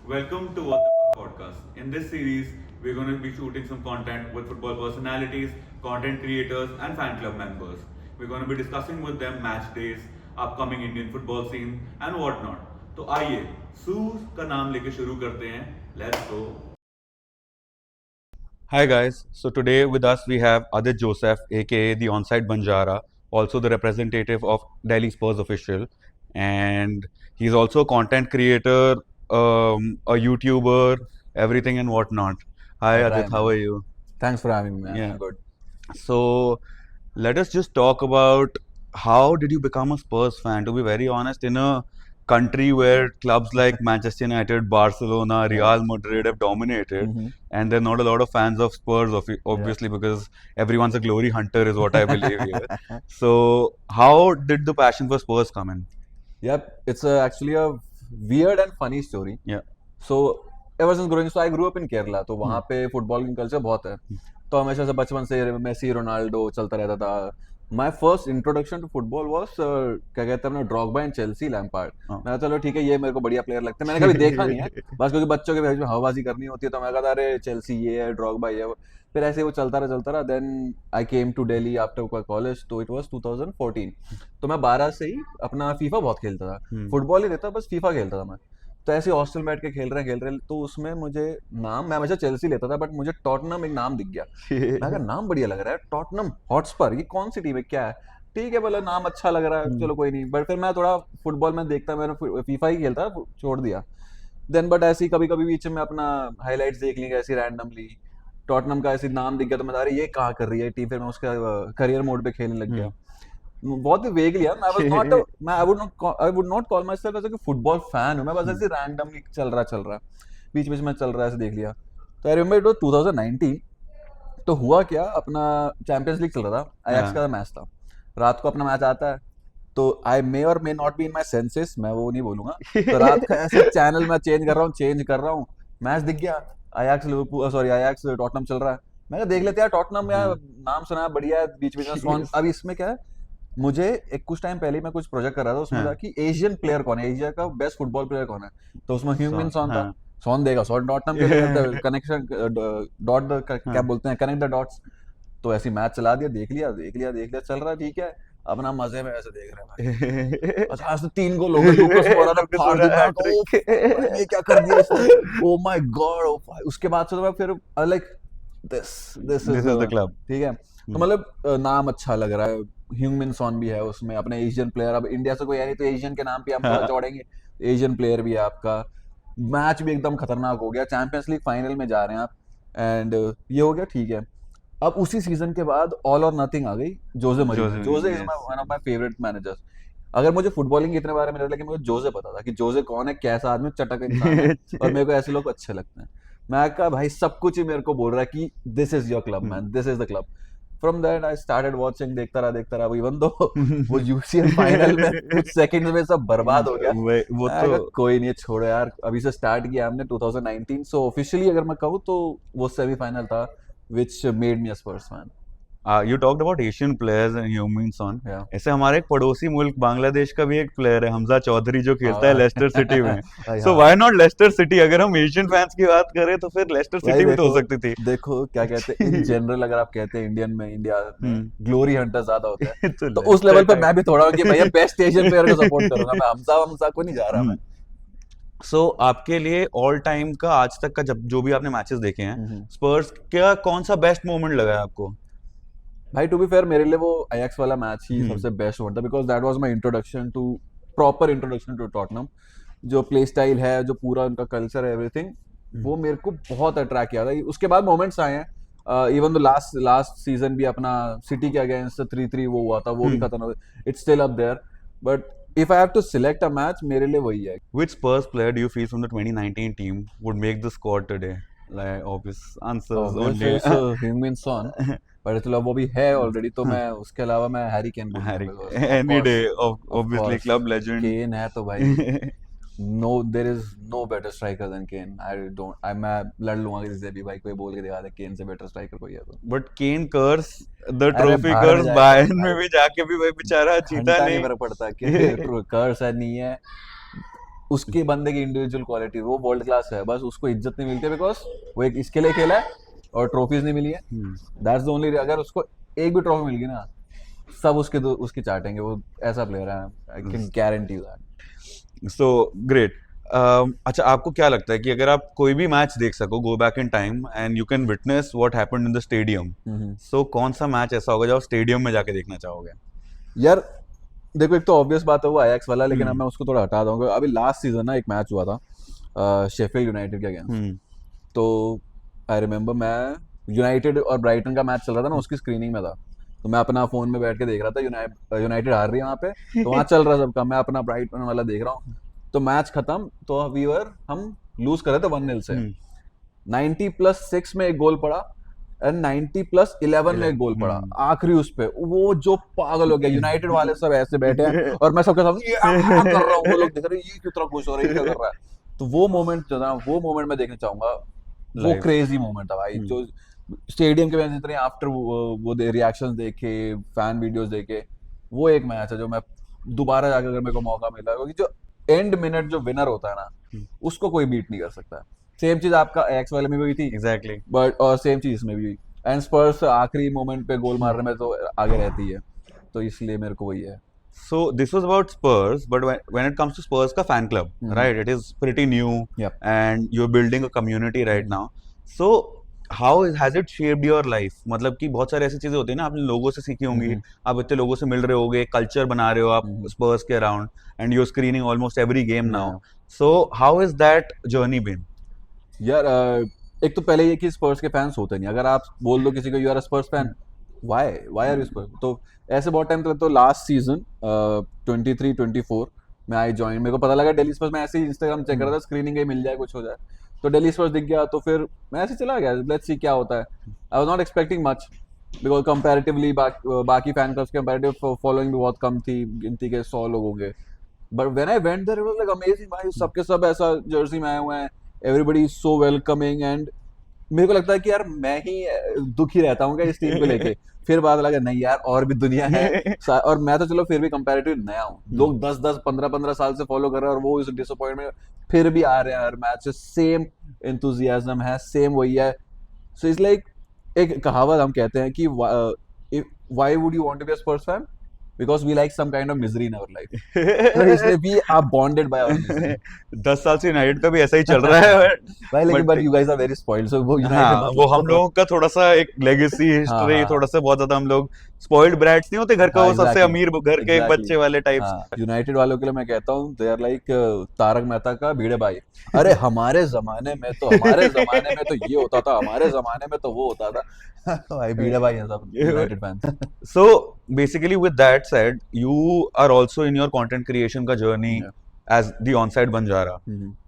Welcome to What the Fuck podcast. In this series, we're going to be shooting some content with football personalities, content creators, and fan club members. We're going to be discussing with them match days, upcoming Indian football scene, and whatnot. तो आइए सूर का नाम लेके शुरू करते हैं. Let's go. Hi guys, so today with us we have Adit Joseph, aka the Onside Banjara, also the representative of Delhi Spurs official, and he's also a content creator, a YouTuber, everything and whatnot. Hi Hi, Adit, how man. are you? Thanks for having me, man. Yeah. I'm good. So let us just talk about how did you become a Spurs fan? To be very honest, in a country where clubs like Manchester United, Barcelona, Real Madrid have dominated, Mhm. and there are not a lot of fans of Spurs, obviously, because everyone's a glory hunter, is what I believe here. So, how did the passion for Spurs come in? Yep, it's actually a weird and funny story. Yeah. So, ever since growing, so I grew up in Kerala, तो वहाँ पे football की culture बहुत है. तो हमेशा से बचपन से मेसी रोनाल्डो चलता रहता था. My first introduction to football was क्या कहते हैं ड्रॉगबा एंड चेल्सी लैम्पार्ड. मैं चलो ठीक है ये मेरे को बढ़िया प्लेयर लगता है. मैंने कभी देखा नहीं है बस क्योंकि बच्चों के बीच में हवाबाजी करनी होती है तो मैं कहता अरे चेल्सी ये है ड्रॉगबा ये है. फिर ऐसे वो चलता रहा then I came to Delhi after college तो इट वाज 2014. तो मैं 12 से ही अपना फीफा बहुत खेलता था. फुटबॉल ही नहीं था बस फीफा खेलता था मैं. तो ऐसे हॉस्टल में बैठ के खेल रहे तो उसमें मुझे नाम मैं हमेशा चेल्सी लेता था बट मुझे टॉटनम एक नाम दिख गया. मैं कहा नाम बढ़िया लग रहा है टॉटनम हॉटस्पर ये कौन सी टीम है क्या है. ठीक है बोला नाम अच्छा लग रहा है चलो कोई नहीं. बट फिर मैं थोड़ा फुटबॉल में देखता मैंने फीफा ही खेलता छोड़ दिया. देन बट ऐसी कभी कभी बीच में अपना हाईलाइट्स देख ली ऐसी रैंडमली टॉटनम का ऐसे नाम दिख गया तो मैं अरे ये कहाँ कर रही है टीम. फिर मैं उसका करियर मोड पे खेलने लग गया. बहुत ही वेगली है. I would not call myself as a football fan हूँ. मैं बस ऐसे रैंडमली चल रहा बीच बीच में चल रहा है ऐसे देख लिया. तो आई रिमेंबर इट वाज 2019. तो हुआ क्या अपना चैंपियंस लीग चल रहा था. आयाक्स का मैच था. रात को अपना मैच आता है तो आई मे और may not be in my senses मैं वो नहीं बोलूंगा. तो रात का ऐसे चैनल मैं चेंज कर रहा हूँ. मैच दिख गया Ajax Liverpool sorry Ajax Tottenham चल रहा है. मैं कहा देख लेते यार टॉटनम यार नाम सुना है बढ़िया है बीच बीच में स्वान. अब इसमें क्या है मुझे एक कुछ टाइम पहले मैं कुछ प्रोजेक्ट कर रहा था उसमें था कि एशियन प्लेयर कौन है एशिया का बेस्ट फुटबॉल प्लेयर कौन है. तो उसमें ह्यूमन सॉन था. सॉन देगा सॉन डॉटनम के लिए कनेक्शन डॉट क्या बोलते हैं कनेक्ट द डॉट्स. तो ऐसी मैच चला दिया देख लिया चल रहा है ठीक है अपना मजे में ऐसे देख रहे हैं. अच्छा आज तो 3 गोल हो गए लूकास मोरा ने फाड़ दिया. ओ ये क्या कर दिया इसने. Oh my God. उसके बाद से तो मैं फिर like this is the club. ठीक है. तो मतलब नाम अच्छा लग रहा है. ह्यूमन सॉन भी है उसमें अपने एशियन प्लेयर. अब इंडिया से कोई है नहीं तो एशियन के नाम पे हम जोड़ेंगे. एशियन प्लेयर भी है आपका. मैच भी एकदम खतरनाक हो गया. चैंपियंस लीग फाइनल में जा रहे हैं आप एंड ये हो गया ठीक है. अब उसी सीजन के बाद ऑल और नथिंग आ गई. Jose Merino. Jose is one of my favourite managers. अगर मुझे फुटबॉलिंग के इतने बारे में लेकिन मुझे जोजे पता था कि जोजे कौन है कैसा आदमी चटक इंसान है और मेरे को ऐसे लोग अच्छे लगते हैं. मैं कहा भाई सब कुछ ही मेरे को बोल रहा है कि this is your club man this is the club. From that I started watching देखता रहा even though वो UCL फाइनल में कुछ सेकंड में सब बर्बाद हो गया. वो तो कोई नहीं छोड़ो यार अभी से स्टार्ट किया हमने 2019. सो ऑफिशियली अगर मैं कहूँ तो वो सेमीफाइनल था which made me a Spurs fan. You talked about Asian players and Heung-min Son. Yeah. ऐसे हमारे एक पड़ोसी मुल्क बांग्लादेश का भी एक प्लेयर है हमजा चौधरी जो खेलता है लेस्टर सिटी में. So why not Leicester City. अगर हम एशियन फैंस की बात करें तो फिर लेस्टर सिटी भी तो हो सकती थी. देखो क्या कहते हैं इन जनरल अगर आप कहते हैं इंडिया में ग्लोरी हंटर ज्यादा होता है तो उस लेवल पे मैं भी थोड़ा कि भैया बेस्ट एशियन प्लेयर को सपोर्ट करूंगा. मैं हमजा को नहीं जा रहा मैं. सो आपके लिए ऑल टाइम का आज तक का जो भी आपने मैचेस देखे हैं स्पर्स का कौन सा बेस्ट मोमेंट लगा है आपको. भाई टू बी फेयर मेरे लिए वो आयाक्स वाला मैच ही सबसे बेस्ट मोमेंट था because that was my introduction to Tottenham. जो प्ले स्टाइल है जो पूरा उनका कल्चर है एवरीथिंग वो मेरे को बहुत अट्रैक्ट किया था. उसके बाद मोमेंट्स आए हैं इवन द लास्ट सीजन भी अपना सिटी के अगेंस्ट 3-3 वो हुआ था वो भी खत्म हो गया. It's still up there but if I have to select a match मेरे लिए वही है. Which Spurs player do you feel from the 2019 team would make the squad today? Like obvious answers only. Heung-min Son. पर चलो वो भी है already तो मैं उसके अलावा मैं हैरी केन बोलूंगा. Any day obviously club legend. केन है तो भाई no there is no better striker than Kane. मैं लड़ लूंगा किसी से भी भाई कोई बोल के दिखा दे केन से बेटर स्ट्राइकर कोई है तो. But Kane curse the trophy curse Bayern में भी जाके भी भाई बेचारा जीता नहीं. फर्क पड़ता कि कर्स है नहीं है उसके बंदे की इंडिविजुअल क्वालिटी वो वर्ल्ड क्लास है, बस उसको इज्जत नहीं मिलती बिकॉज वो एक इसके लिए खेला है और ट्रॉफीज नहीं मिली है। दैट्स द ओनली, अगर उसको एक भी ट्रॉफी मिल गई ना, सब उसकी चाटेंगे, वो ऐसा प्लेयर है, I can guarantee that. So great. अच्छा, आपको क्या लगता है कि अगर आप कोई भी मैच देख सको, go back in time and you can witness what happened in the stadium, so कौन सा मैच ऐसा होगा जो आप स्टेडियम में जाके देखना चाहोगे? यार देखो, एक तो ऑब्वियस बात है वो आयाक्स वाला, लेकिन अब मैं उसको थोड़ा हटा दूंगा। अभी लास्ट सीजन ना एक मैच हुआ था शेफील्ड यूनाइटेड के अगेंस्ट, तो आई रिमेम्बर मैं यूनाइटेड और ब्राइटन का मैच चल रहा था ना, उसकी स्क्रीनिंग में था, तो मैं अपना फोन में बैठ के देख रहा था, यूनाइटेड हार रही है वहाँ पे, तो वहाँ चल रहा सबका, मैं अपना ब्राइटन वाला देख रहा हूँ। तो मैच खत्म, तो हम लूज कर रहे थे 1-0 से। 90+6 में एक गोल पड़ा एंड 90+11 में एक गोल पड़ा आखिरी उस पे। वो जो पागल हो गया, यूनाइटेड वाले सब ऐसे बैठे हैं और मैं सबके साथ ये कर रहा हूँ, वो लोग देख रहे हैं ये कितना खुश हो रहा है, ये क्या कर रहा है। तो वो मोमेंट जो था, वो मोमेंट मैं देखना चाहूंगा, वो क्रेजी मोमेंट था भाई, जो स्टेडियम के वजह से आफ्टर वो रिएक्शंस देखे, फैन वीडियोस देखे, वो एक मैच है जो मैं दोबारा जाकर अगर मेरे को मौका मिला, क्योंकि जो एंड मिनट जो विनर होता है ना, उसको कोई बीट नहीं कर सकता। सेम चीज आपका एक्स वाले में भी हुई थी एग्जैक्टली, बट और सेम चीज इसमें भी हुई, एंड स्पर्स आखिरी मोमेंट पे गोल मारने में तो आगे रहती है, तो इसलिए मेरे को वही है। so this was about Spurs, but when it comes to Spurs ka fan club, right, it is pretty new, Yep. and you're building a community right now, so how has it shaped your life? मतलब कि बहुत सारी ऐसी चीजें होती है ना, आपने लोगों से सीखी होंगी, आप इतने लोगों से मिल रहे होगे, कल्चर बना रहे हो आप स्पर्स के around, and you're screening almost every game now, so how has that journey been? यार एक तो पहले ये कि स्पर्स के फैंस होते नहीं, अगर आप बोल दो किसी को you are a Spurs fan, why are you Spurs, तो ऐसे बहुत टाइम तक, तो लास्ट सीजन 23-24 में आई जॉइन, मेरे को पता लगा दिल्ली स्पर्स में, ऐसे ही इंस्टाग्राम चेक कर रहा था, स्क्रीनिंग कहीं मिल जाए, कुछ हो जाए, तो दिल्ली स्पर्स दिख गया, तो फिर मैं ऐसे चला गया, लेट्स सी क्या होता है। I was not expecting much because comparatively बाकी फैन क्लब्स के कंपैरेटिव फॉलोइंग भी बहुत कम थी, गिनती के 100 लोग होंगे, but when I went there it was like amazing भाई, सबके सब ऐसा जर्सी में आए हुए हैं, everybody is so welcoming, and मेरे को लगता है कि यार मैं ही दुखी रहता हूँ क्या इस टीम को लेके। फिर बात लगा नहीं यार, और भी दुनिया है और मैं तो चलो फिर भी कंपैरेटिव नया हूँ, लोग 10-10 15-15 साल से फॉलो कर रहे हैं और वो इस डिसअपॉइंटमेंट फिर भी आ रहे हैं हर मैच, सेम एंथुजियाज्म है, सेम वही है। सो इट्स लाइक, एक कहावत हम कहते हैं कि why would you want to be a Spurs fan, because we like some kind of misery in our life, so इसलिए we are bonded by our misery। 10 साल से यूनाइटेड का भी ऐसा ही चल रहा है भाई लेकिन but you guys are very spoiled, so वो हाँ, United वो हम लोगों का थोड़ा सा एक लेगेसी हिस्ट्री, हाँ। थोड़ा सा बहुत ज्यादा हम लोग स्पॉइल्ड ब्रैट्स नहीं होते घर का, हाँ, वो सबसे exactly, अमीर घर के एक exactly, बच्चे वाले टाइप्स। हाँ, यूनाइटेड वालों के लिए मैं कहता हूँ they are like Tarak Mehta का भिड़े भाई, अरे हमारे जमाने में तो ये होता था, हमारे जमाने में तो वो होता था भाई भिड़े भाई है सब United fans. So basically with that said, you are also in your content creation का journey as the onside Banjara.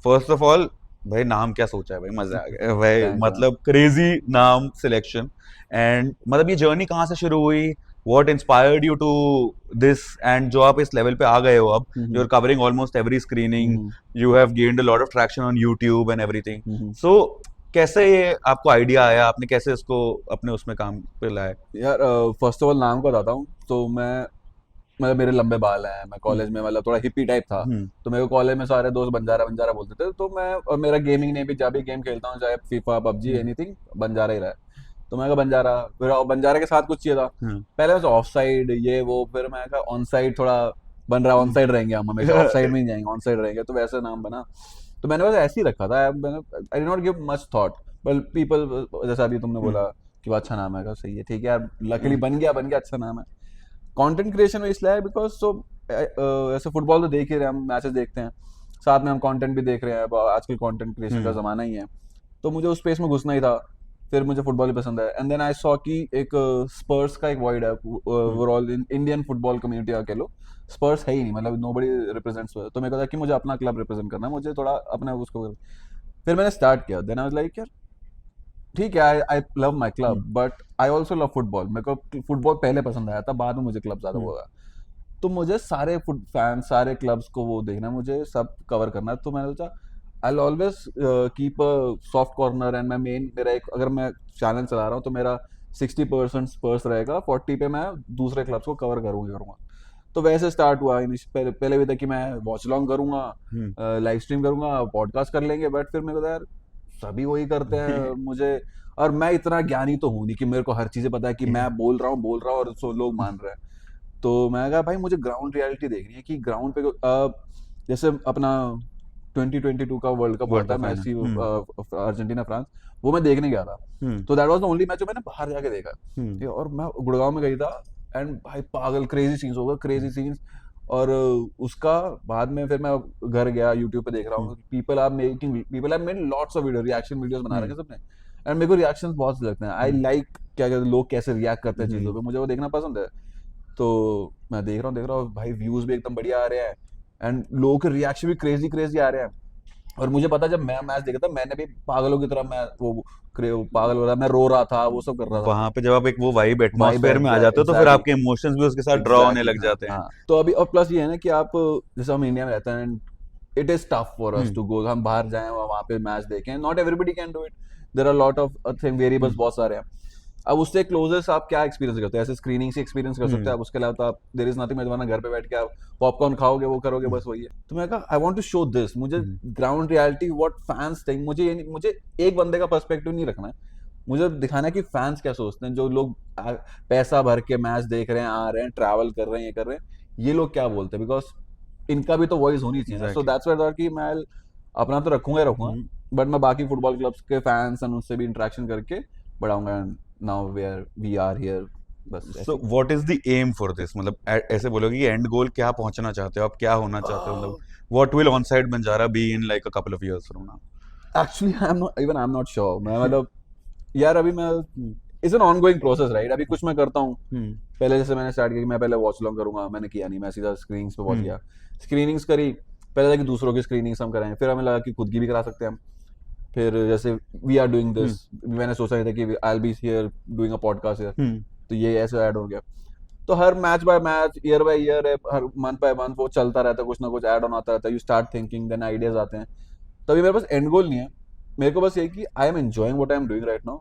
First of all, भाई नाम क्या सोचा है भाई, मजा आ गया भाई, मतलब क्रेजी नाम सिलेक्शन, एंड मतलब ये जर्नी कहाँ से शुरू हुई, what inspired you to this, and जो आप इस लेवल पे आ गए हो अब, you're covering almost every screening, you have gained a lot of traction on YouTube and everything, so कैसे ये आपको आइडिया आया, आपने कैसे इसको अपने उसमें काम पे लाया? यार फर्स्ट ऑफ ऑल नाम को बताता हूँ, तो मतलब मेरे लंबे बाल हैं, मैं कॉलेज में मतलब थोड़ा हिप्पी टाइप था, तो मेरे को कॉलेज में सारे दोस्त बंजारा बोलते थे, तो मैं, और मेरा गेमिंग नेम भी, जब भी गेम खेलता हूँ चाहे फीफा पबजी एनीथिंग, बंजारा ही रहा है, तो मैं बंजारा, फिर बंजारा के साथ कुछ चाहिए था, पहले मैं ऑफ साइड ये वो, फिर मैं कहा ऑन साइड थोड़ा बन रहा, ऑन साइड रहेंगे हम हमेशा, ऑफ साइड में ही जाएंगे, ऑन साइड रहेंगे, तो वैसे नाम बना, तो मैंने बस ऐसे ही रखा था, I did not give much thought, but people, जैसा अभी तुमने बोला कि वो अच्छा नाम है, सही है, ठीक है यार, लकीली बन गया, अच्छा नाम है। कंटेंट क्रिएशन में इसलिए है बिकॉज सो ऐसे फुटबॉल तो देख ही रहे हैं, हम मैचेस देखते हैं, साथ में हम कंटेंट भी देख रहे हैं, आजकल कंटेंट क्रिएशन का जमाना ही है, तो मुझे उस स्पेस में घुसना ही था, फिर मुझे फुटबॉल भी पसंद है, एंड देन आई सॉ कि एक स्पर्स का एक वॉइड है ओवरऑल इंडियन फुटबॉल कम्युनिटी का, कह लो स्पर्स है ही नहीं, मतलब नोबडी रिप्रेजेंट्स, तो मेरे को था कि मुझे अपना क्लब रिप्रेजेंट करना है, मुझे थोड़ा अपना उसको, फिर मैंने स्टार्ट किया, देन आई वाज लाइक यार ठीक है, I love my club but I also love football, मेरे को फुटबॉल पहले पसंद आया था, बाद में मुझे क्लब ज्यादा हुआ, तो मुझे सारे फैन सारे क्लब्स को वो देखना, मुझे सब कवर करना है, तो मैंने सोचा I will always keep a soft corner, and मैं मेरा एक, अगर मैं चैनल चला रहा हूँ तो मेरा 60% स्पर्स रहेगा, 40 पे मैं दूसरे क्लब्स को कवर करूँगा, तो वैसे स्टार्ट हुआ। पहले भी था कि मैं वॉच लॉन्ग करूंगा, लाइव स्ट्रीम करूंगा, पॉडकास्ट कर लेंगे, बट फिर मेरे को यार सभी वही करते हैं मुझे, और मैं इतना ज्ञानी तो हूं नहीं कि मेरे को हर चीजें पता है कि मैं बोल रहा हूँ और लोग मान रहे हैं। तो मैं कहा भाई मुझे ग्राउंड रियलिटी देखनी है कि ग्राउंड पे जैसे अपना 2022 का वर्ल्ड कप हुआ World था, Cup final, Messi Argentina France, वो मैं देखने गया था। तो that was the only match जो मैंने बाहर जाके देखा। ठीक है, और मैं गुड़गांव में गई था, एंड भाई पागल क्रेजी सीन्स हो गए, क्रेजी सीन्स। और उसका बाद में फिर मैं घर गया, यूट्यूब पे देख रहा हूँ people have made lots of video, reaction videos बना रहे हैं सबने, एंड मेरे को रिएक्शंस बहुत लगते हैं। आई लाइक क्या कहते हैं लोग कैसे रिएक्ट करते हैं चीजों पे, मुझे वो देखना पसंद है। तो मैं देख रहा हूँ भाई व्यूज भी एकदम बढ़िया आ रहे हैं, एंड लोगों के रिएक्शन भी क्रेजी आ रहे हैं। और मुझे पता जब मैं मैच देखा था, मैंने भी पागलों की तरह मैं पागल हो रहा, मैं रो रहा था, वो सब कर रहा था। वहां पे जब आप एक वो वाइब Vibe एटमॉस्फेयर में आ जाते हो तो फिर exactly. आपके इमोशंस भी उसके साथ ड्रॉ होने लग जाते हैं। हाँ, तो अभी और प्लस ये है ना कि आप जैसे हम इंडिया में रहते हैं, it is tough for us to go, हम बाहर जाएं वहां पे मैच देखें, not everybody can do it, there are lot of thing variables बहुत सारे हैं। अब उससे क्लोजेस्ट आप क्या एक्सपीरियंस करते हो? ऐसे स्क्रीनिंग से एक्सपीरियंस कर सकते हैं आप, उसके अलावा तो आप देयर इज नथिंग, मैं घर पे बैठ के आप पॉपकॉर्न खाओगे, वो करोगे, बस वही है। तो मैं कहा I want to show this, मुझे ground reality what fans think, मुझे एक बंदे का पर्सपेक्टिव नहीं रखना है, मुझे दिखाना है कि फैंस क्या सोचते हैं, जो लोग पैसा भर के मैच देख रहे हैं, आ रहे हैं, ट्रैवल कर रहे हैं, ये कर रहे हैं, ये लोग क्या बोलते हैं, बिकॉज इनका भी तो वॉइस होनी चाहिए। सो दैट्स व्हाई कि मैं अपना तो रखूंगा, बट मैं बाकी फुटबॉल क्लब्स के फैंस एंड उनसे भी इंटरेक्शन करके बढ़ाऊंगा। नाउ वी आर हियर, बस। So what is the aim for this? मतलब ऐसे बोलोगे कि एंड गोल क्या पहुंचना चाहते हो आप, क्या होना चाहते हो? मतलब what will onside Banjara be in like a couple of years from now? Actually I am not sure. मैं मतलब यार अभी मैं it's an ongoing process, right? अभी कुछ मैं करता हूँ, पहले जैसे मैंने स्टार्ट किया कि मैं पहले वॉच लॉन्ग करूंगा, मैंने किया नहीं, मैं सीधा स्क्रीनिंग्स पे पहुंच गया। स्क्रीनिंग्स करी, पहले था कि दूसरों की स्क्रीनिंग्स हम कराएं, फिर हमें लगा कि खुद की भी करा सकते हैं हम। फिर जैसे वी आर डूइंग दिस, मैंने सोचा नहीं था कि I will be here doing a podcast here, तो ये ऐसे ऐड हो गया। तो हर match by match, year by year, हर मंथ बाय मंथ वो चलता रहता है, कुछ ना कुछ ऐड ऑन आता रहता है, you start thinking, then ideas आते हैं। तभी मेरे पास एंड गोल नहीं है, मेरे को बस ये कि I am enjoying what I am doing right now.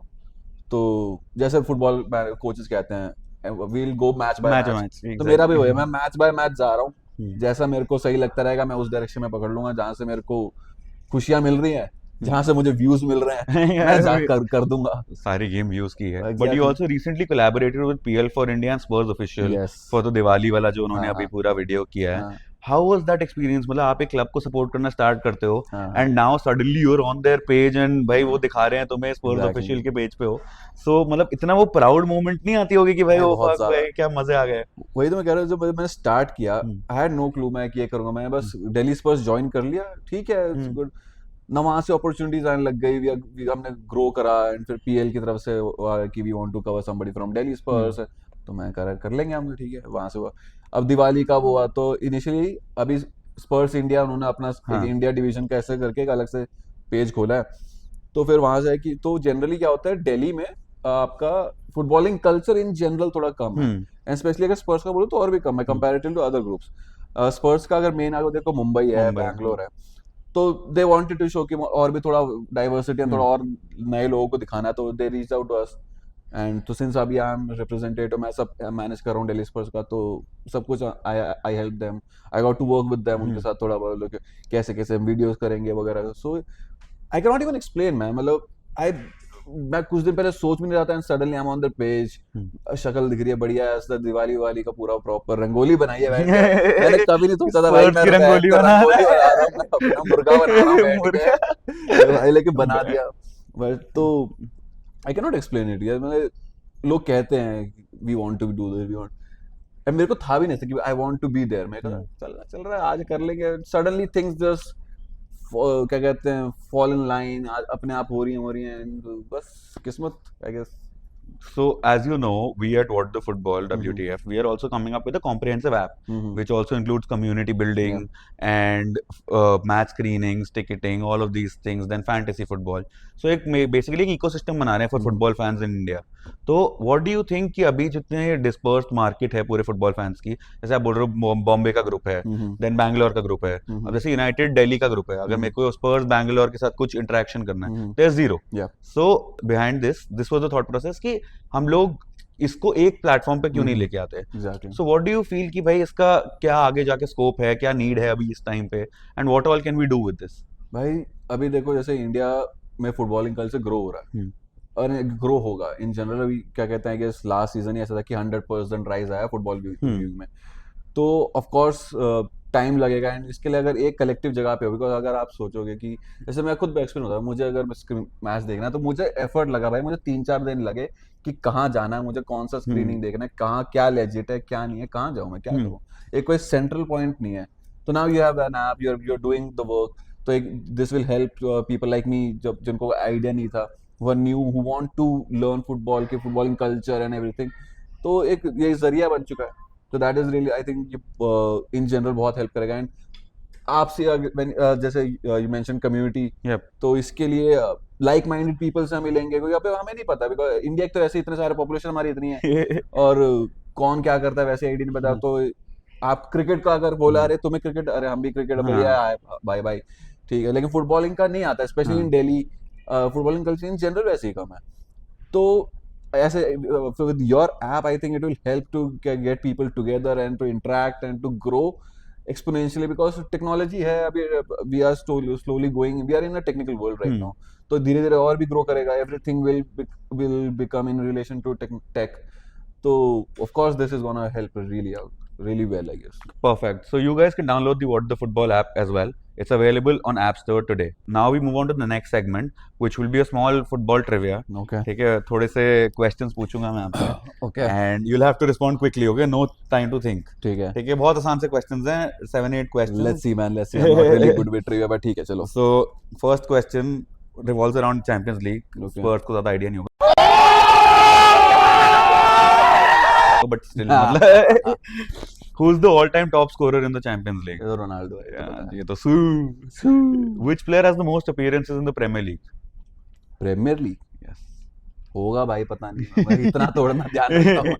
तो जैसे फुटबॉल कोचेस कहते हैं we will go match by match, तो मेरा भी वही है, मैं मैच बाय मैच जा रहा हूँ, जैसा मेरे को सही लगता रहेगा मैं उस डायरेक्शन में पकड़ लूंगा, जहां से मेरे को खुशियां मिल रही हैं, जहां से मुझे व्यूज मिल रहे हैं, मैं जाकर कर दूंगा। सारी गेम व्यूज की है। Exactly. But you also recently collaborated with PL for India and Spurs official for the Diwali वाला जो उन्होंने अभी पूरा वीडियो किया है। How was that experience? मतलब आप एक क्लब को सपोर्ट करना स्टार्ट करते हो and now suddenly you are on their page and भाई वो दिखा रहे हैं तुम्हें स्पर्स ऑफिशियल के पेज पे हो। सो मतलब इतना वो प्राउड मोमेंट नहीं आती होगी कि भाई ओ फक भाई क्या मजे आ गए? वही तो मैं कह रहा हूँ, जब मैंने स्टार्ट किया आई हैड नो क्लू मैं ये करूंगा, मैं बस दिल्ली स्पर्स ज्वाइन कर लिया, ठीक है, इट्स गुड ना, वहां से अपॉर्चुनिटीज आने लग गई, हमने ग्रो करा, एंड फिर पीएल की तरफ से कि we want to cover somebody from Delhi Spurs, तो मैं कर लेंगे हम, ठीक है, वहां से हुआ। अब दिवाली का वो हुआ, तो इनिशियली अभी स्पर्स इंडिया उन्होंने अपना इंडिया डिवीजन का ऐसे करके एक अलग से पेज खोला है, तो फिर वहां से कि तो जनरली क्या होता है दिल्ली में आपका फुटबॉलिंग कल्चर इन जनरल थोड़ा कम है, एंड स्पेशली अगर स्पर्स का बोलो तो और भी कम है कंपैरेटिव टू अदर ग्रुप्स। स्पर्स का अगर मेन अगर देखो मुंबई है, बैंगलोर है, तो दे वांटेड टू शो कि और भी थोड़ा डाइवर्सिटी है, थोड़ा और नए लोगों को दिखाना है, तो they reach out to us, and तो सिंस अभी आई एम रिप्रेजेंटेटिव, मैं सब मैनेज कर रहा हूँ दिल्ली स्पर्स का, तो सब कुछ I help them, I got to work with them, उनके साथ थोड़ा बहुत कैसे कैसे वीडियोस करेंगे वगैरह। So I can not even explain man, मतलब मैं कुछ दिन पहले सोच भी नहीं रहा था, and suddenly I am on the page, शक्ल दिख रही है बढ़िया, ऐसा दिवाली वाली का पूरा प्रॉपर रंगोली बनाई है मैंने कभी नहीं सोचा था भाई मैं रंगोली बना रहा हूं, मैं अपना मुर्गा बना रहा हूं बैठ के भाई, लेके बना दिया। बट तो I can not explain it यार, मतलब लोग कहते हैं we want to do this, we want, and मेरे को था भी नहीं था कि I want to be there, मैं कहा चल रहा है आज कर लेंगे, सडनली थिंग्स जस्ट क्या कहते हैं फॉल इन लाइन, अपने आप हो रही हैं, बस किस्मत I guess. So as you know, we at What the Football WTF, we are also coming up with a comprehensive app, which also includes community building and match screenings, ticketing, all of these things, then fantasy football. So एक basically एक ecosystem बना रहे हैं for football fans in India. तो what do you think कि अभी जितने dispersed market है पूरे football fans की, जैसे आप बोल रहे हो बॉम्बे का ग्रुप है, then बैंगलोर का ग्रुप है, अब जैसे यूनाइटेड दिल्ली का ग्रुप है, अगर मेरे को स्पर्स बैंगलोर के साथ कुछ इंटरेक्शन करना है, there's zero. So behind this was the thought process कि हम लोग इसको एक प्लेटफॉर्म पे क्यों नहीं लेके आते? Exactly so what do you feel कि भाई इसका क्या आगे जाके स्कोप है, क्या नीड है अभी इस टाइम पे, and what all can we do with this? भाई अभी देखो जैसे इंडिया में फुटबॉलिंग कल्चर ग्रो हो रहा है और ग्रो होगा इन जनरल। अभी क्या कहते हैं कि लास्ट सीजन ही ऐसा था कि 100% राइज आया फुटबॉल व्यूइंग में, तो ऑफ कोर्स टाइम लगेगा एंड इसके लिए अगर एक कलेक्टिव जगह पे हो, बिकॉज अगर आप सोचोगे कि जैसे मैं खुद एक्सपीरियंस होता है, मुझे अगर मैच देखना है तो मुझे एफर्ट लगा भाई, मुझे 3-4 दिन लगे कि कहाँ जाना है, मुझे कौन सा स्क्रीनिंग देखना है, कहाँ क्या लेजिट है क्या नहीं है, कहाँ जाऊँ मैं, क्या करूँ, एक कोई सेंट्रल पॉइंट नहीं है। तो now you have an app, you are doing the work, तो एक this will help people like me जब जिनको आइडिया नहीं था, वो knew who want to learn football के फुटबॉलिंग कल्चर एंड एवरीथिंग, तो एक ये जरिया बन चुका है। तो that is really I think in general बहुत हेल्प करेगा। एंड आपसे जैसे यू मेंशन कम्युनिटी, तो इसके लिए लाइक माइंडेड पीपल से मिलेंगे, क्योंकि अभी हमें नहीं पता, बिकॉज इंडिया तो ऐसे इतने सारे पॉपुलेशन हमारी इतनी है और कौन क्या करता है वैसे आइडिया नहीं पता। तो आप क्रिकेट का अगर बोला, अरे तुम्हें क्रिकेट, अरे हम भी क्रिकेट बढ़िया है बाय बाय, ठीक है, लेकिन फुटबॉलिंग का नहीं आता, specially in Delhi footballing culture in general वैसे ही कम है। तो ऐसे with your app, I think it will help to get people together and to interact and to grow exponentially, because technology है अभी, we are slowly going, we are in a technical world right now, तो धीरे धीरे और भी grow करेगा, everything will become in relation to tech, तो of course this is gonna help really well, I guess. Perfect. So you guys can download the What the Football app as well. It's available on App Store today. Now we move on to the next segment, which will be a small football trivia. Okay. ठीक है, थोड़े से questions पूछूंगा मैं आपसे. Okay. And you'll have to respond quickly. Okay, no time to think. ठीक है. ठीक है, बहुत आसान से questions हैं, 7-8 questions. Let's see man, let's see. I'm not really good with trivia, but ठीक है, चलो. So first question revolves around Champions League. Okay. Spurs को ज़्यादा idea नहीं होगा. But still, मतलब who's the all-time top scorer in the Champions League? Ronaldo. Yeah, ये तो Su. Which player has the most appearances in the Premier League? Premier League. Yes. होगा भाई, पता नहीं, मैं इतना तोड़ना ध्यान रखता हूँ.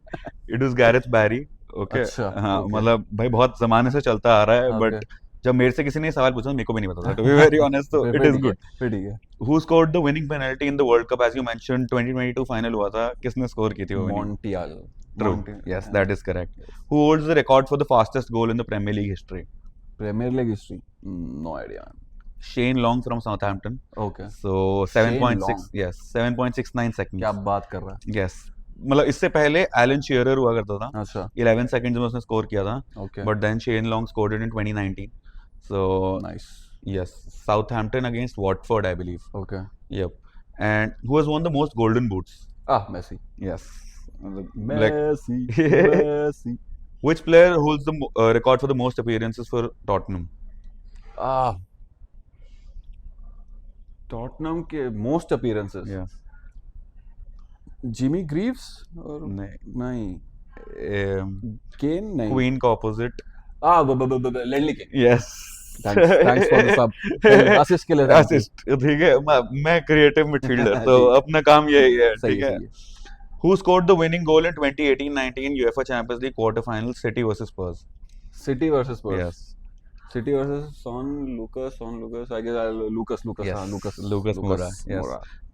It was Gareth Barry. Okay. अच्छा. हाँ, Okay. मतलब भाई बहुत जमाने से चलता आ रहा है, Okay. but जब मेरे से किसी ने सवाल पूछा मेरे को भी नहीं पता था. To be very honest, so it is good. फिर ठीक है. Who scored the winning penalty in the World Cup, as you mentioned? 2022 final हुआ था. किसने score की थी वो winning? Montiel. True. Yes, that is correct. Who holds the record for the fastest goal in the Premier League history? Premier League history. No idea. Shane Long from Southampton. Okay. So Shane 7.6. Long. Yes, 7.69 seconds. क्या बात कर रहा है? Yes. मतलब इससे पहले Elon शेयरर हुआ करता था. अच्छा. 11 seconds में उसने स्कोर किया था. Okay. But then Shane Long scored it in 2019. So Nice. yes, Southampton against Watford, I believe. Okay. Yep. And who has won the most golden boots? Messi. Yes. Messi. Which player holds the record for the most appearances for Tottenham? Tottenham के most appearances. Yes. Jimmy Greaves और नहीं. Kane नहीं. Queen का opposite. Ledley King. Yes. Thanks for the sub. Assist के लिए. Assist. ठीक है, मैं creative midfielder, तो अपना काम यही है. ठीक है. Who scored the winning goal in 2018-19 UEFA Champions League quarterfinal, City versus Spurs? City versus Spurs. Yes. City versus Son Lucas. I guess Lucas. Yes. Lucas Moura. Yes.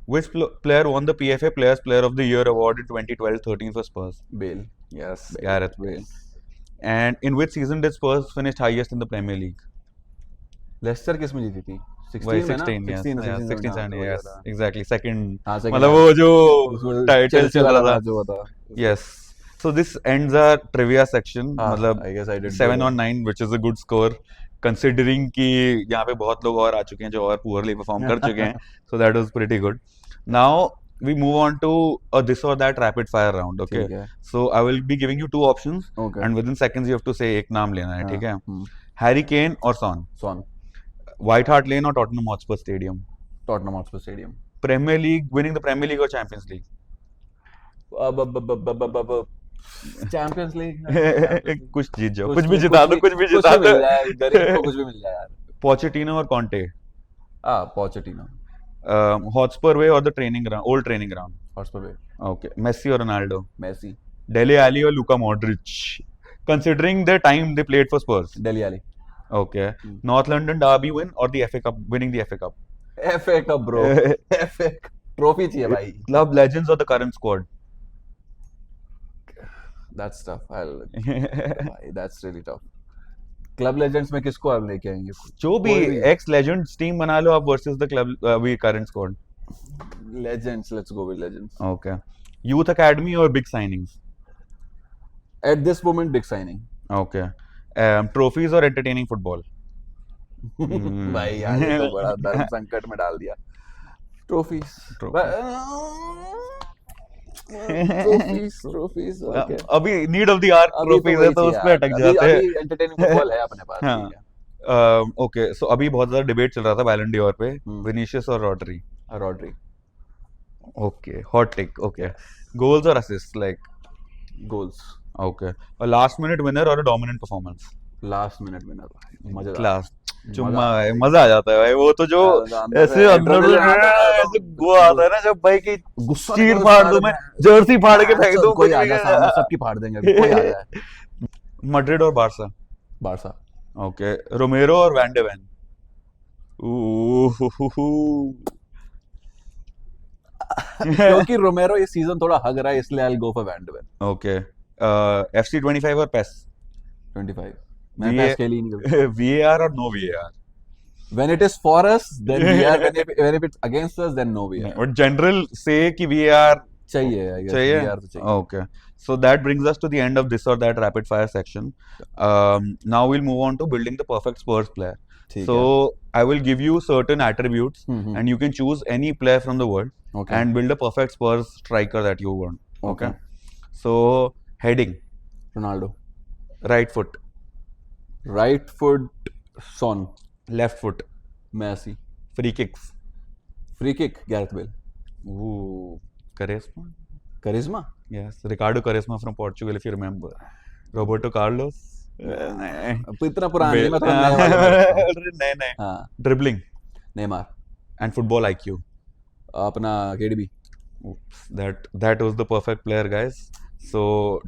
Which player won the PFA Player of the Year award in 2012-13 for Spurs? Bale. Yes. Gareth Bale. And in which season did Spurs finish highest in the Premier League? Leicester किस में जीती थी? 16, yes. 16, yes. Exactly. Second. second. मतलब वो जो title चल रहा था. Yes. So this ends our trivia section. मतलब I guess I did 7 on 9, which is a good score considering कि यहाँ पे बहुत लोग और आ चुके हैं जो और poorly perform कर चुके हैं. So that was pretty good. Now we move on to a this or that rapid fire round. Okay. So I will be giving you 2 options. Okay. And within seconds you have to say एक नाम लेना है. ठीक है. Harry Kane और Son. Son. White Hart Lane or Tottenham Hotspur Stadium? Tottenham Hotspur Stadium. Premier League, winning the Premier League or Champions League? Champions League. कुछ जीत जाओ, कुछ भी जिता दो. कुछ भी मिल जाए यार. Pochettino or Conte? Pochettino. Hotspur Way or the old training ground? Hotspur Way. Okay. Messi or Ronaldo? Messi. Dele Alli or Luka Modric? Considering the time they played for Spurs. Dele Alli. Okay. North London derby win or the FA Cup, winning the FA Cup? FA Cup bro. FA Trophy चाहिए भाई. Club legends or the current squad? That's tough. भाई, that's really tough. Club legends में किसको आप लेके आएंगे? जो भी कोई भी एक्स लेजेंड्स टीम बना लो आप वर्सेस द क्लब अभी current squad. legends. Let's go with legends. Okay. Youth academy or big signings? At this moment, big signing. Okay. Trophies or entertaining football? भाई यार ये तो बड़ा धर्म संकट में डाल दिया. Trophies. Trophies. Okay. अभी नीड ऑफ द आवर अभी ट्रॉफीज तो है वही तो थी उस पे यार. अटक अभी जाते हैं. अभी entertaining football है अपने पास. हाँ. ठीक है. ओके सो अभी बहुत ज्यादा डिबेट चल रहा था बैलन डी'ओर पे, विनीशियस और Rodri. Rodri. Okay hot take. Okay goals और असिस्ट लाइक. Goals. ओके और लास्ट मिनट विनर और dominant performance. Last minute winner. मजेदार. क्लास चुम्मा है, मजा आ जाता है भाई. वो तो जो अंदर ऐसे से अंदर adrenaline आता है, ऐसे वो आता है ना जब भाई की गुस्सा चीर निकल फाड़ सारे दूं मैं, में. जर्सी फाड़ के फेंक चल, दूं. कोई आ जाए सामने, सबकी फाड़ देंगे अभी. कोई आ जाए. मैड्रिड और बार्सा. बारसा. ओके रोमेरो और वैन डे वैन. क्योंकि रोमेरो इस सीजन थोड़ा हग रहा है इसलिए I go for Van de Ven. Okay FC 25 और PES. 25. मैं VA पैस खेली नहीं कभी. VAR और no VAR. When it is for us, then we are. When if it's against us, then no we are. और जनरल से कि VAR चाहिए, I guess. चाहिए. VR तो चाहिए. Okay. So that brings us to the end of this or that rapid fire section. Now we'll move on to building the perfect Spurs player. ठीक So I will give you certain attributes है. and you can choose any player from the world Okay. and build a perfect Spurs striker that you want. Okay. So heading, Ronaldo. right foot, Right foot. Son. left foot, Messi. free kicks. Free kick. Gareth Bale. Ooh, Quaresma. Charisma. Yes, Ricardo Quaresma from Portugal, if you remember. Roberto Carlos. नहीं. अब इतना पुराना नहीं, मैं थोड़ा नया वाला में. नहीं. हाँ. Dribbling Neymar. and football IQ. अपना KDB. Oops, that was the perfect player, guys. So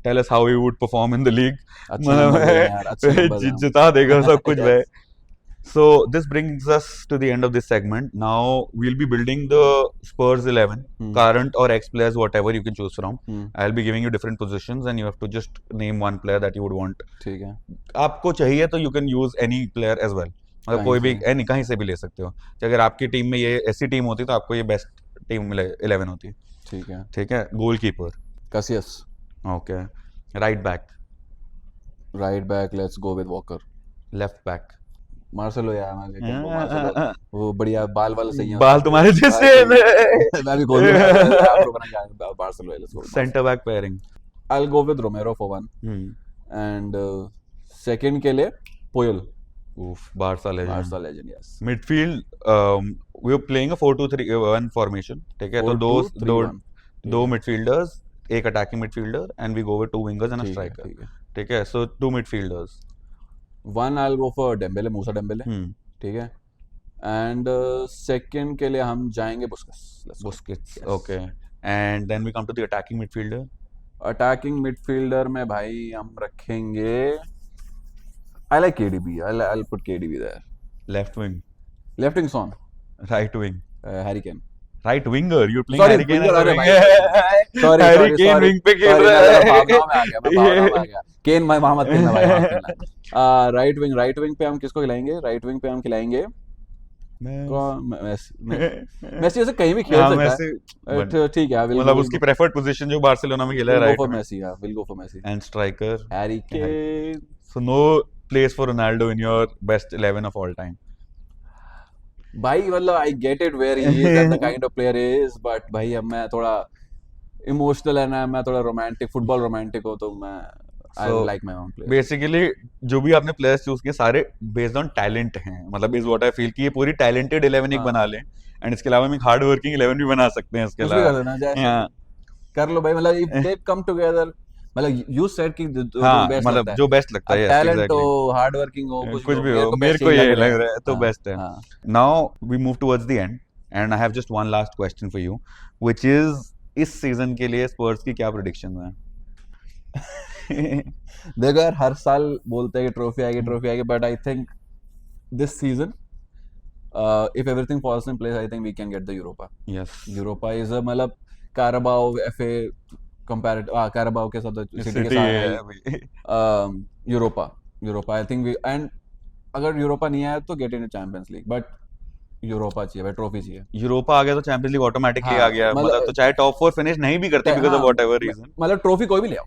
tell us how he would perform in the league. अच्छे नंबर हैं यार, अच्छे नंबर हैं. जिता देगा सब कुछ Yes. भाई. So this brings us to the end of this segment. Now we'll be building the Spurs 11, current or ex players, whatever you can choose from. I'll be giving you different positions and you have to just name one player that you would want. ठीक है. आपको चाहिए तो you can use any player as well. मतलब कोई भी कहीं से भी ले सकते हो. कि अगर आपकी टीम में ये ऐसी टीम होती तो आपको ये बेस्ट टीम 11 होती. ठीक है. Goalkeeper. Casillas. Okay. Right back. Right back. Let's go with Walker. Left back. Marcelo यार, मैं लेकिन वो मार्सेलो वो बढ़िया बाल वाले सही हैं. बाल तुम्हारे जैसे. मैं भी गोल आपको बना मार्सेलो है. Let's go. Center back pairing. I'll go with Romero for one. And second के लिए Puyol. Oof, Barca legend. Barca legend, yes. Midfield, we are playing a 4-2-3-1 formation. ठीक है. तो दो midfielders, एक attacking midfielder, and we go with 2 wingers and a striker. ठीक है. So 2 midfielders. One I'll go for Dembele, Musa Dembele. ठीक है. And second के लिए हम जाएंगे Busquets. Okay. And then we come to the attacking midfielder. Attacking midfielder में भाई हम रखेंगे. I like KDB. I'll put KDB there. Left wing. Left wing Son. Right wing. Harry Kane. Right winger. You're playing Sorry, Harry Kane. winger, अरे Sorry. Harry Kane wing पे खेल रहा है. भावना में आ गया. Kane भाई मोहम्मद खेलना भाई. Right wing पे हम किसको खिलाएंगे? Right wing पे हम खिलाएंगे मेसी. वैसे कहीं भी खेल सकता है. ठीक है. मतलब उसकी प्रेफर्ड पोजीशन जो बार्सिलोना में खेला है. Right. We'll go for Messi. And striker Harry Kane. So no place for Ronaldo in your best 11 of all time. भाई मतलब I get it where he is and the kind of player he is, but भाई अब मैं थोड़ा emotional है ना, मैं थोड़ा रोमांटिक, फुटबॉल रोमांटिक हो, तो मैं I like my own players. Basically जो भी आपने प्लेयर्स चूज किए सारे बेस्ड ऑन टैलेंट हैं. मतलब इज व्हाट आई फील कि ये पूरी टैलेंटेड 11 एक बना लें. एंड इसके अलावा हम एक हार्ड वर्किंग 11 भी बना सकते हैं. इसके अलावा कर लो भाई. मतलब if they come together, मतलब you said कि मतलब जो बेस्ट लगता है. टैलेंट हो, हार्ड वर्किंग हो, कुछ भी हो, मेरे को ये लग रहा है तो बेस्ट है. Now we move towards the end and I have just one last question for you, which is इस सीजन के लिए स्पर्स की क्या प्रेडिक्शंस हैं? देखो यार, हर साल बोलते हैं कि ट्रॉफी आएगी, but I think this season if everything falls in place, I think we can get the Europa. Yes. Europa is a मतलब Carabao, FA, कंपैरेटिव कैराबाओ के साथ सिटी के सिटी साथ है है अभी। यूरोपा आई थिंक एंड अगर Europa नहीं आया तो get in champions league, but Europa चाहिए भाई, ट्रॉफी चाहिए। यूरोपा आ गया तो चैंपियंस लीग ऑटोमेटिकली हाँ आ गया, मतलब तो चाहे टॉप 4 फिनिश नहीं भी करते बिकॉज ऑफ हाँ, व्हाटएवर रीजन। मतलब ट्रॉफी कोई भी ले आओ,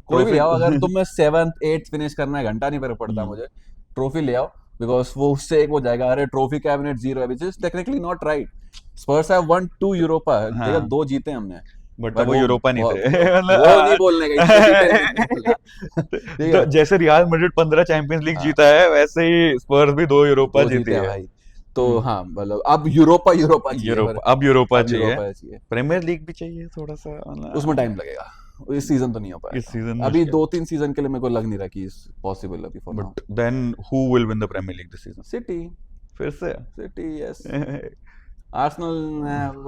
कोई भी ले आओ, अगर तुम्हें 7th 8th फिनिश करना है घंटा नहीं फर्क पड़ता मुझे, ट्रॉफी ले आओ, बिकॉज वो उससे एक हो जाएगा, अरे ट्रॉफी कैबिनेट 0 है, which is technically not right. Spurs have won 2 Europa, हाँ। देखा 2 जीते हमने, बट वो यूरोपा नहीं थे वो नहीं बोलने का, इसको जीते नहीं ठीक तो है। जैसे रियल मैड्रिड 15 चैंपियंस लीग हाँ। जीता है, वैसे ही स्पर्स भी 2 यूरोपा दो जीती जीते हैं है। भाई, तो हाँ मतलब अब यूरोपा चाहिए, यूरोपा, अब यूरोपा अब चाहिए, यूरोपा चाहिए, प्रीमियर लीग भी चाहिए थोड़ा सा, मतलब उसमें टाइम लगेगा, इस सीजन तो नहीं हो पाएगा, इस सीजन अभी 2-3 सीजन के लिए मेरे को लग नहीं रहा कि पॉसिबल अभी for now. But then who will win the Premier League this season? City, फिर से सिटी यस, आर्सेनल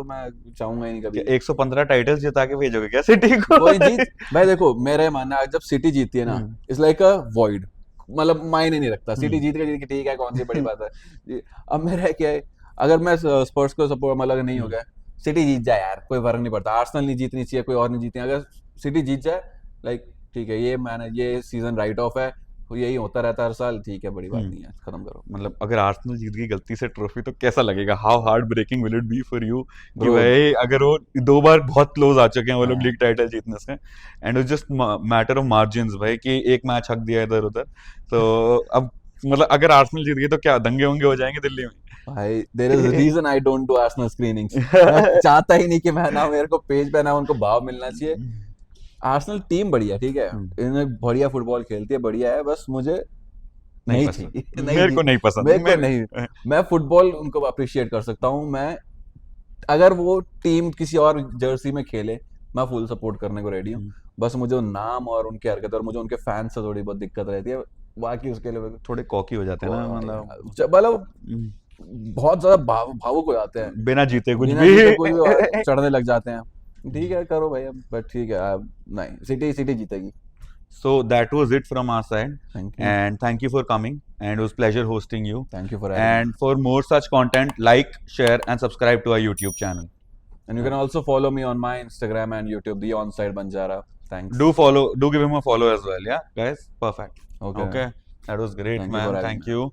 मैं चाहूंगा ही नहीं कभी। 115 टाइटल्स जिता के भेजोगे क्या सिटी को? कोई जीत भाई, देखो मेरे मानना है, जब सिटी जीतती है ना, इट्स लाइक अ वॉइड, मतलब मायने नहीं रखता, सिटी जीत के ठीक है, कौन सी बड़ी बात है। अब मेरा क्या है, अगर मैं स्पर्स को सपोर्ट, मतलब नहीं हो गया, सिटी जीत जाए यार, कोई फर्क नहीं पड़ता, आर्सेनल नहीं जीतनी चाहिए, कोई और नहीं जीतनी, अगर सिटी जीत जाए लाइक ठीक है, ये सीजन राइट ऑफ है, यही होता रहता है हर साल, ठीक है, बड़ी बात नहीं है, खत्म करो। मतलब अगर आर्सेनल जीत गई गलती से ट्रॉफी तो कैसा लगेगा? How heartbreaking will it be for you कि Bro, भाई अगर वो 2 बार बहुत क्लोज आ चुके हैं वो लोग हाँ। लीग टाइटल जीतने से, and it's just matter of margins भाई कि एक मैच हक दिया इधर उधर, तो अब मतलब अगर आर्सेनल जीत गई तो क्या दंगे होंगे हो जाएंगे दिल्ली में? भाई there is reason I don't do Arsenal screenings, मैं चाहता ही नहीं कि मैं ना, मेरे को पेज पे ना उनको भाव मिलना चाहिए। आर्सेनल टीम बढ़िया, ठीक है, इन्हें बढ़िया फुटबॉल खेलती है, बढ़िया है, बस मुझे नहीं पसंद। चाहिए, मेरे को नहीं पसंद, मेरे को नहीं, मैं फुटबॉल उनको अप्रिशिएट कर सकता हूँ, मैं अगर वो टीम किसी और जर्सी में खेले मैं फुल सपोर्ट करने को रेडी हूँ, बस मुझे वो नाम और उनकी हरकत और मुझे उनके फैंस से थोड़ी बहुत दिक्कत रहती है, बाकी उसके लिए थोड़े कॉकी हो जाते हैं ना, मतलब मतलब बहुत ज्यादा भावुक हो जाते हैं, बिना जीते कुछ बिना भी जीते कुछ भी चढ़ने लग जाते हैं। ठीक है करो भाई, अब बट ठीक है, अब नहीं, सिटी जीतेगी। So that was it from our side, Thank you. and thank you for coming, and it was pleasure hosting you. Thank you for having me. And for more such content, like, share, and subscribe to our YouTube channel. And you can also follow me on my Instagram and YouTube, the Onside Banjara. Thanks. Do give him a follow as well, yeah, guys. Perfect. Okay. That was great, Thank you man. for having Thank me. you.